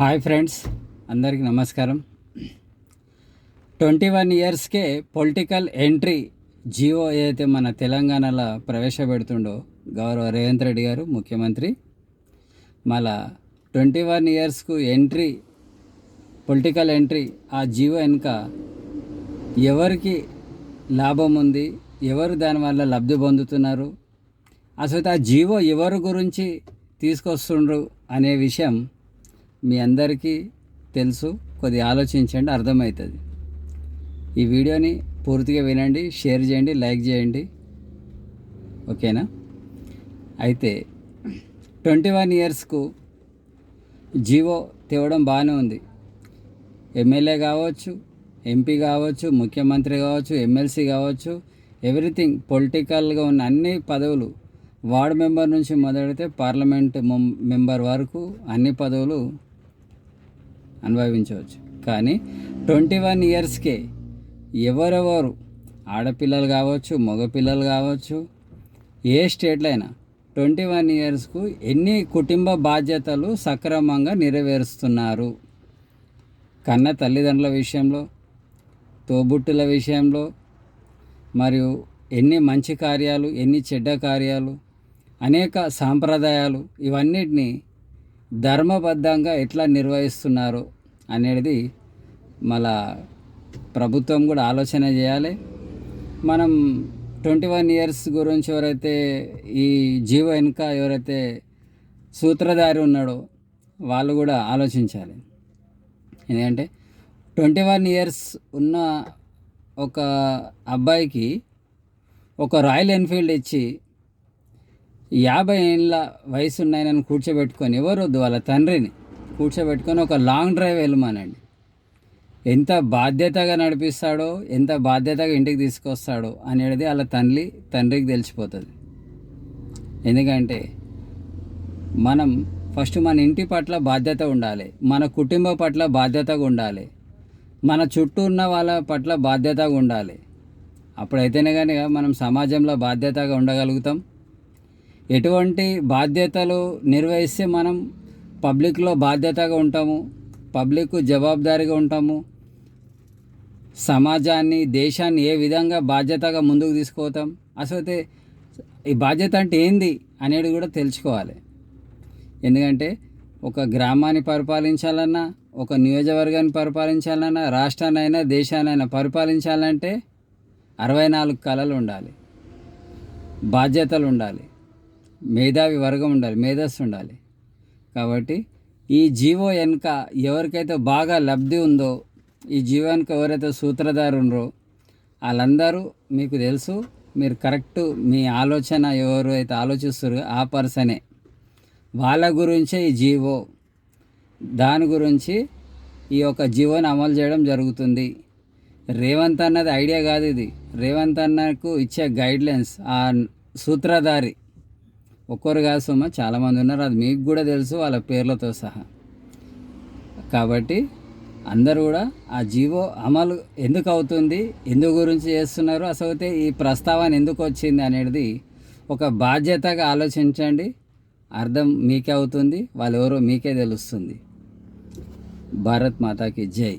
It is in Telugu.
హాయ్ ఫ్రెండ్స్, అందరికీ నమస్కారం. 21 ఇయర్స్కే పొలిటికల్ ఎంట్రీ జియో ఏదైతే మన తెలంగాణలో ప్రవేశపెడుతుండో గౌరవ రేవంత్ రెడ్డి గారు ముఖ్యమంత్రి, మళ్ళా 21 ఇయర్స్కు ఎంట్రీ, పొలిటికల్ ఎంట్రీ ఆ జియో వెనుక ఎవరికి లాభం ఉంది, ఎవరు దానివల్ల లబ్ధి పొందుతున్నారు, అసలు ఆ జియో ఎవరి గురించి తీసుకొస్తుండ్రు అనే విషయం మీ అందరికీ తెలుసు. కొద్దిగా ఆలోచించండి, అర్థమవుతుంది. ఈ వీడియోని పూర్తిగా వినండి, షేర్ చేయండి, లైక్ చేయండి, ఓకేనా? అయితే 21 ఇయర్స్కు జీవో తేవడం బాగానే ఉంది. ఎమ్మెల్యే కావచ్చు, ఎంపీ కావచ్చు, ముఖ్యమంత్రి కావచ్చు, ఎమ్మెల్సీ కావచ్చు, ఎవ్రీథింగ్ పొలిటికల్గా ఉన్న అన్ని పదవులు, వార్డు మెంబర్ నుంచి మొదలెడితే పార్లమెంట్ మెంబర్ వరకు అన్ని పదవులు అనుభవించవచ్చు. కానీ 21 ఇయర్స్కే ఎవరెవరు, ఆడపిల్లలు కావచ్చు, మగపిల్లలు కావచ్చు, ఏ స్టేట్లో అయినా 21 ఇయర్స్కు ఎన్ని కుటుంబ బాధ్యతలు సక్రమంగా నెరవేరుస్తున్నారు? కన్న తల్లిదండ్రుల విషయంలో, తోబుట్టుల విషయంలో, మరియు ఎన్ని మంచి కార్యాలు, ఎన్ని చెడ్డ కార్యాలు, అనేక సాంప్రదాయాలు, ఇవన్నిటినీ ధర్మబద్ధంగా ఎట్లా నిర్వహిస్తున్నారు అనేది మళ్ళా ప్రభుత్వం కూడా ఆలోచన చేయాలి. మనం 21 ఇయర్స్ గురించి ఎవరైతే ఈ జీవో వెనుక ఎవరైతే సూత్రధారి ఉన్నాడో వాళ్ళు కూడా ఆలోచించాలి. ఎందుకంటే 21 ఇయర్స్ ఉన్న ఒక అబ్బాయికి ఒక రాయల్ ఎన్ఫీల్డ్ ఇచ్చి 50 ఏళ్ళ వయసు ఉన్నాయని కూర్చోబెట్టుకొని, ఎవరు వద్దు వాళ్ళ తండ్రిని కూర్చోబెట్టుకొని ఒక లాంగ్ డ్రైవ్ వెళ్ళమనండి. ఎంత బాధ్యతగా నడిపిస్తాడో, ఎంత బాధ్యతగా ఇంటికి తీసుకొస్తాడో అనేది వాళ్ళ తండ్రికి తెలిసిపోతుంది. ఎందుకంటే మనం ఫస్ట్ మన ఇంటి పట్ల బాధ్యత ఉండాలి, మన కుటుంబం పట్ల బాధ్యతగా ఉండాలి, మన చుట్టూ ఉన్న వాళ్ళ పట్ల బాధ్యతగా ఉండాలి. అప్పుడైతేనే కానీ మనం సమాజంలో బాధ్యతగా ఉండగలుగుతాం. ఎటువంటి బాధ్యతలు నిర్వహిస్తే మనం పబ్లిక్లో బాధ్యతగా ఉంటాము, పబ్లిక్ జవాబుదారీగా ఉంటాము, సమాజాన్ని, దేశాన్ని ఏ విధంగా బాధ్యతగా ముందుకు తీసుకుపోతాం, అసలు ఈ బాధ్యత అంటే ఏంది అనేది కూడా తెలుసుకోవాలి. ఎందుకంటే ఒక గ్రామాన్ని పరిపాలించాలన్నా, ఒక నియోజకవర్గాన్ని పరిపాలించాలన్నా, రాష్ట్రాన్నైనా దేశాన్నైనా పరిపాలించాలంటే 64 కళలు ఉండాలి, బాధ్యతలు ఉండాలి, మేధావి వర్గం ఉండాలి, మేధస్సు ఉండాలి. కాబట్టి ఈ జీవో వెనుక ఎవరికైతే బాగా లబ్ధి ఉందో, ఈ జీవో వెనుక ఎవరైతే సూత్రధారు ఉన్నారో వాళ్ళందరూ మీకు తెలుసు. మీరు కరెక్ట్, మీ ఆలోచన ఎవరు అయితే ఆలోచిస్తారో ఆ పర్సనే, వాళ్ళ గురించే ఈ జీవో, దాని గురించి ఈ యొక్క జీవోని అమలు చేయడం జరుగుతుంది. రేవంత్ అన్నది ఐడియా కాదు, ఇది రేవంత్ అన్నకు ఇచ్చే గైడ్లైన్స్. ఆ సూత్రధారి ఒక్కరు కాదు సుమా, చాలామంది ఉన్నారు, అది మీకు కూడా తెలుసు, వాళ్ళ పేర్లతో సహా. కాబట్టి అందరూ కూడా ఆ జీవో అమలు ఎందుకు అవుతుంది, ఎందుకు గురించి చేస్తున్నారు, అసలు ఈ ప్రస్తావన ఎందుకు వచ్చింది అనేది ఒక బాధ్యతగా ఆలోచించండి. అర్థం మీకే అవుతుంది, వాళ్ళు ఎవరో మీకే తెలుస్తుంది. భారత్ మాతాకి జై.